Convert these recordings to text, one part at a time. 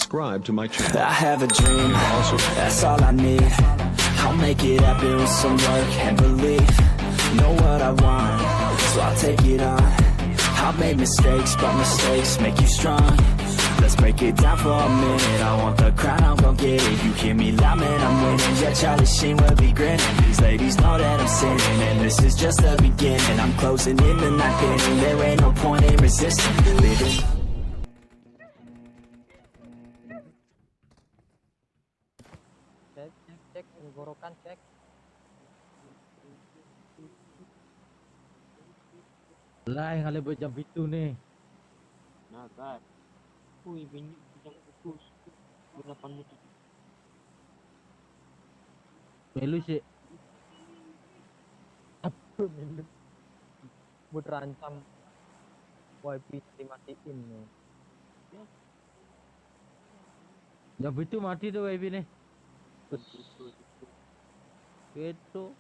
subscribe to my channel. I have a dream, that's all I need. I'll make it happen with some work and belief. Know what I want, so I'll take it on. I've made mistakes, but mistakes make you strong. Let's break it down for a minute. I want the crown, I'm gon' get it. You hear me loud, man, I'm winning. Yeah, Charlie Sheen will be grinning. These ladies know that I'm sinning, and this is just the beginning. I'm closing in the night inning. There ain't no point in resisting. Living. Cek tenggorokan cek. Lah yang kali buat jam itu nih. Nah kan, bingung yang putus berapa mutu. Melu sih. Apa milu? Buat rancam wifi dimatiin nih. Jam itu mati tuh wifi nih. Itu.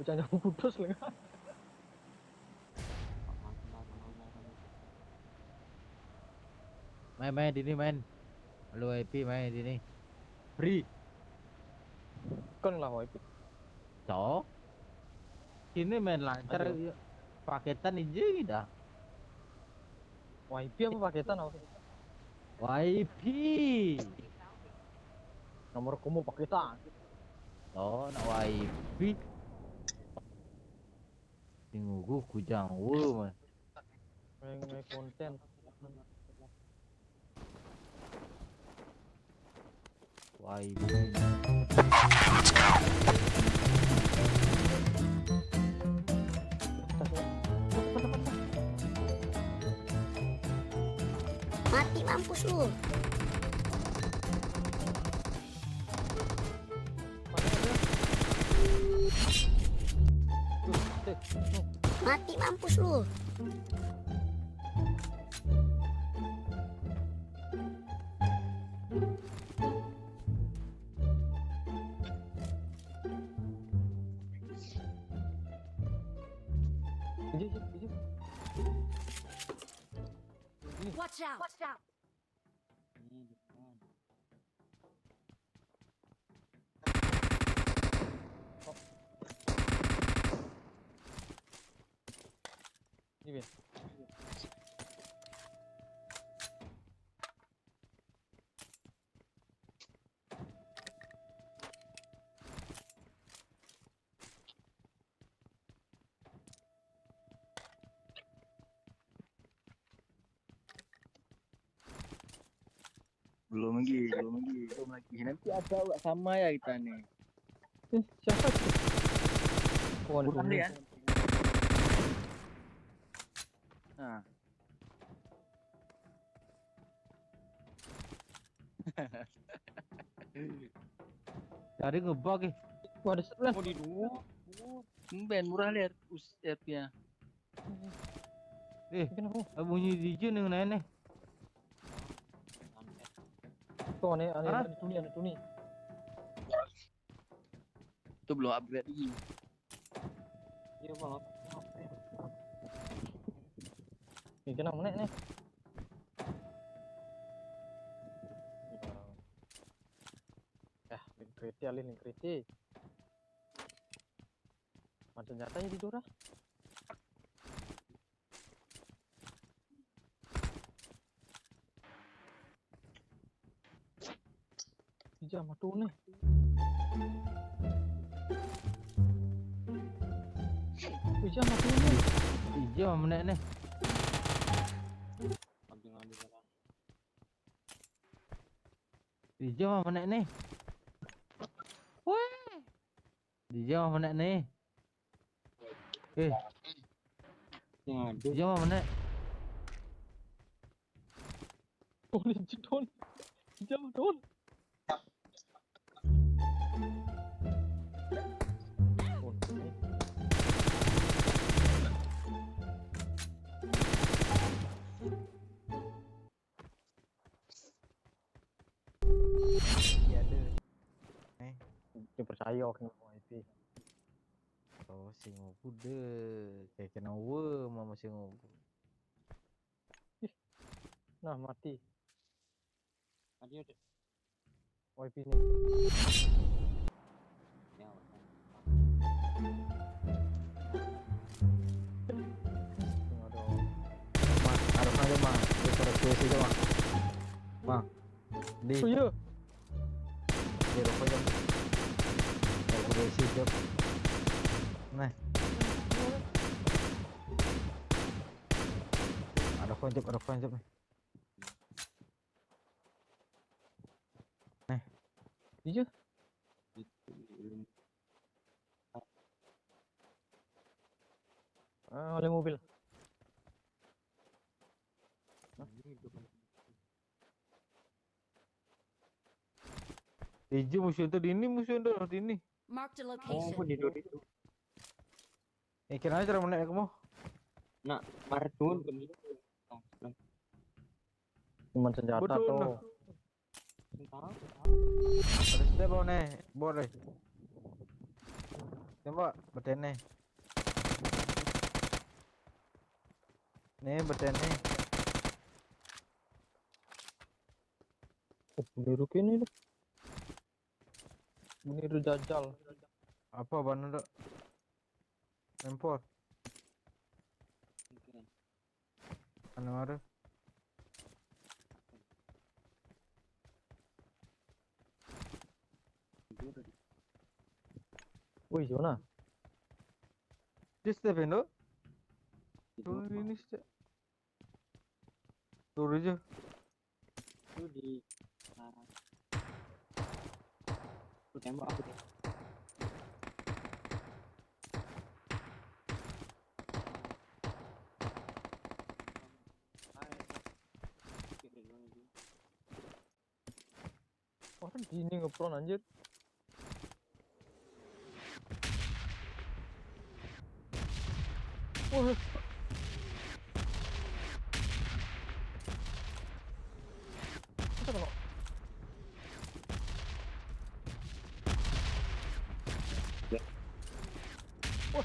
Bukannya putus lah. Main di sini main. Halo wifi main di sini. Free. Kan lah wifi. So. Sini main lancar. Aduh. Paketan aja dah. Wifi apa paketan apa? Wifi. Nomor kamu paketan. Oh, nak wifi. Tunggu kujang man. Main konten. Wifi. Mati mampus lu. Mati mampus lu. Watch out! Watch out! Ini Ben. Belum lagi. Nanti ada sama ya kita nih. Siapa itu? Oh, Bukan ini. ya? Nah. Cari ngebug eh. Wah, ada sebelah. Mau di dua. Ben murah lihat usapnya. Kenapa? Bunyi DJ dengan nenek. Tuh aneh ada tuni. Itu belum upgrade lagi. Iya bang. Ini kena menek nih. Link kriti. Ada senjatanya di Dora. Jam tuh nih. Jam tuh nih. DJ menek nih. DJ menek nih. Weh. DJ menek nih. DJ menek. Oh, jidon. Jam tuh. Percaya kena wifi. Oh, sing ngopo deh. Kayak kena mama sing ngopo. Nah, mati. YP nih. Aduh. Mang, harus aja mang. Dia pada kuis aja mang. Mang, di Oh iya. rokok aja. Kalau kuis aja. Nah, ada konjep nih. Iya. Oleh mobil. Iji musuh itu di ini. Marked a Oh, location. aku di itu. Kira aja cara menaik kamu. Nak, Mardun. Cuman senjata Betul, tuh. nah. Ada step nih, boleh. Coba beten nih. Nih beten nih. Oh, biru kini nih. Biru jajal. Apa ban ada? Empor. Anu ada. Wih, mana? Di step itu. Turun ini step. Turun aja. Itu di aku tembak aku tembak. Orang gini ngepron anjir. Wah. Apa kalau? Ya. Wah.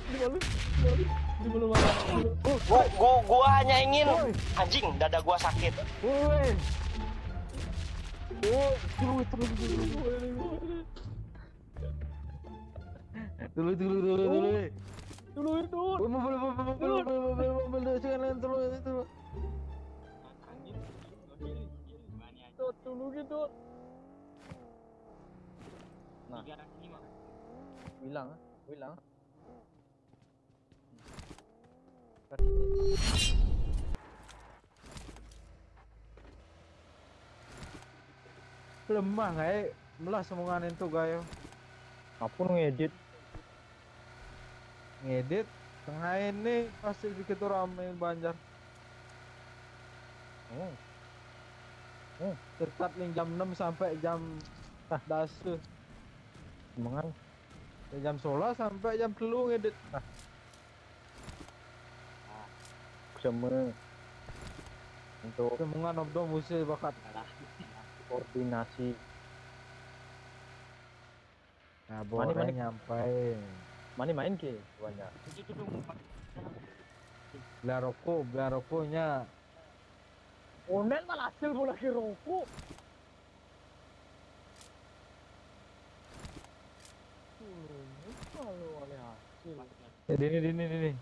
Di mana? Di mana? Gua hanya ingin anjing dada gua sakit. Woi. Oh, terus. Dulu. Dulu itu. Mobil jangan terus. Dulu gitu. Nah, bilang. Lemah kayak melas omongan itu gayo. Aku ngedit. Ngedit tengah ini pasti dikit rame Banjar. Tetap nih jam 6 sampai jam dasu. Semangat. Jam 11 sampai jam 3 ngedit. Sama untuk Semangat obdo musuh bakat. koordinasi. Nah, boleh nyampai. Mana main ke banyak. Beli rokoknya. Onet malah hasil bola ke rokok. Kalau oleh hasil. Ini.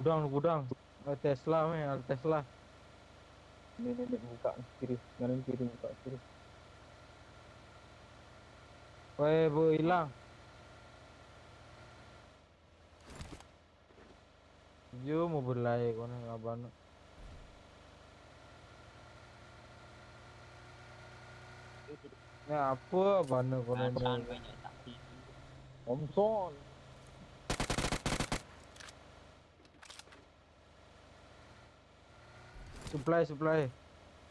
Gudang. Tesla. Ini buka kiri, nganin kiri buka kiri. Woi, bu hilang. Yo mau berlai kono ngaban. Ya apa bana kono ini. Omson. Supply.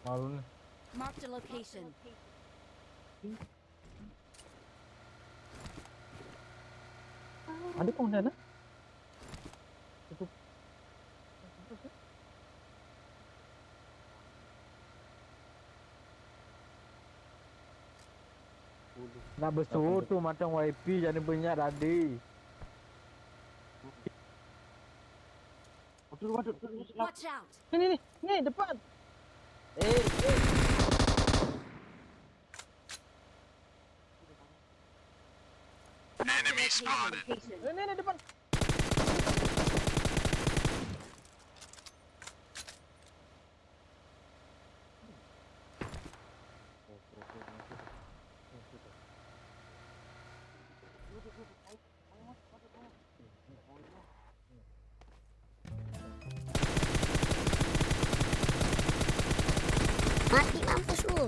Malu nih. Marked a location. Ada kong sana? Tutup. Nak bersutu macam YP jadi banyak tadi. Waduh. Watch out! Nih depan. Ini depan. Mati mampus lu.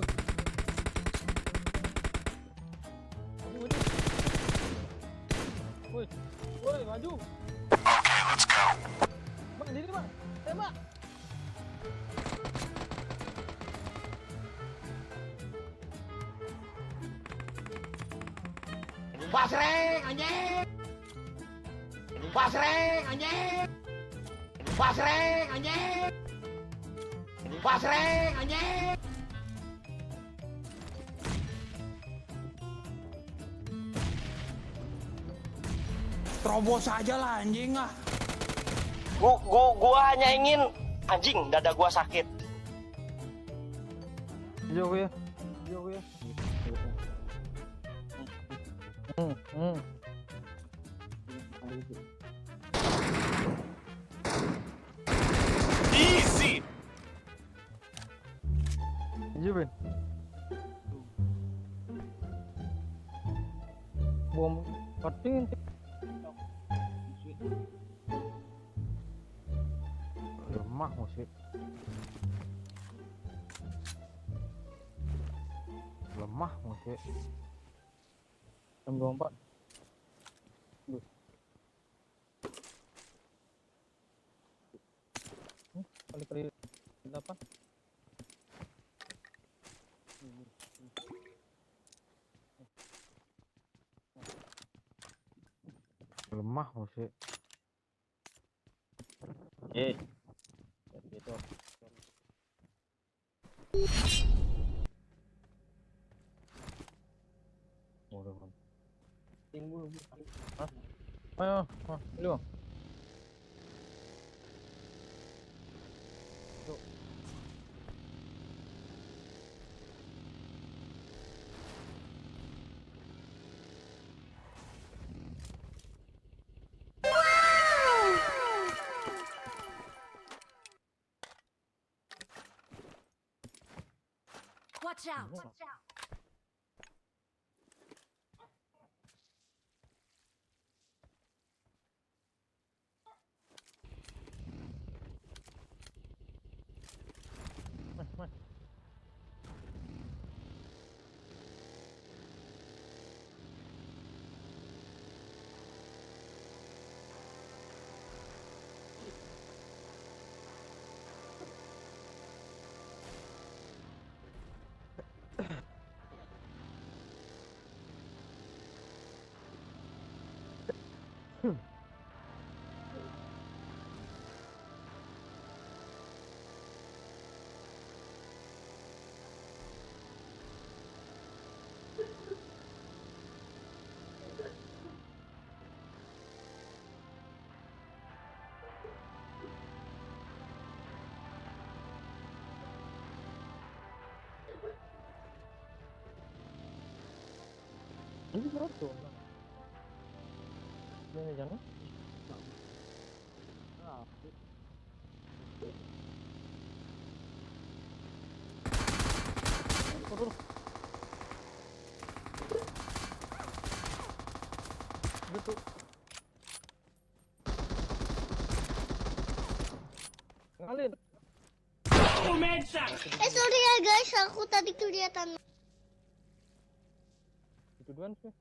Woi, maju. Bang, diri bang. Tembak. Pasreng anjing. Pasreng anjing. Pasreng anjing. Pasreng anjing. Terobos aja lah anjing ah. Gua hanya ingin anjing dada gua sakit. Jauh ya. Easy. Jauh Ben. Bom pating. Lemah musik. M24. Kali 8. Lemah musik. Gitu. Ayo, lu. Watch out! Ini berapa? Ini jangan. Betul. Ngalin. Sorry ya guys, aku tadi kelihatan. Itu duluan sih.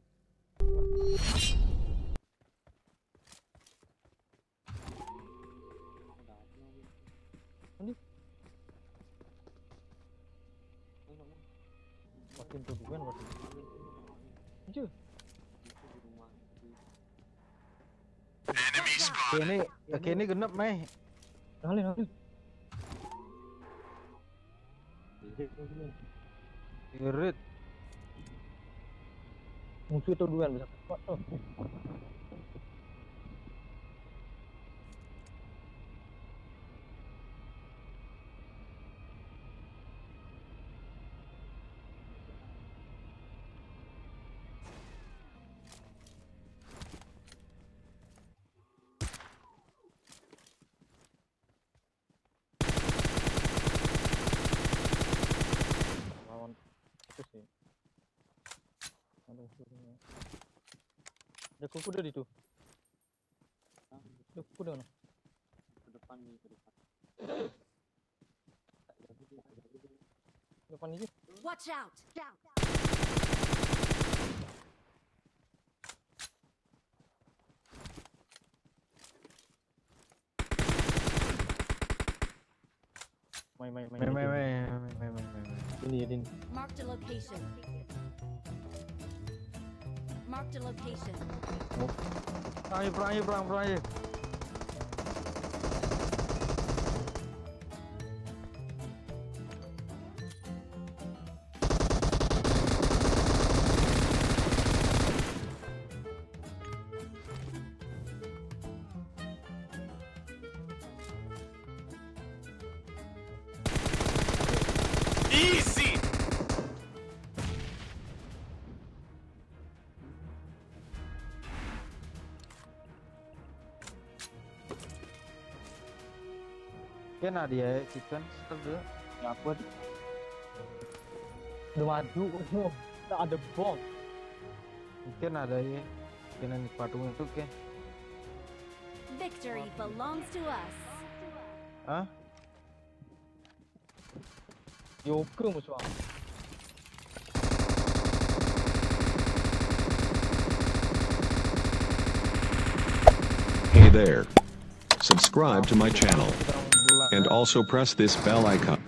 Ini. Makin tuduhan makin. Aja. Kini genep meh. Ngalin. Irit. Musuh itu duluan bisa kuat tuh. Ada kuda di tu. Ada kuda mana? Ke depan ni, ke depan. Depan ni je. Watch out! Main. Main. Ini. Marked a location. Marked a location. Perang je. Easy. Kan ada ya chicken setelah Apa tu? Ada madu. Tak ada bom. mungkin ada ya kena ni patung itu kan. Victory belongs to us. Hah? Joker musuh. Hey there. Subscribe to my channel and also press this bell icon.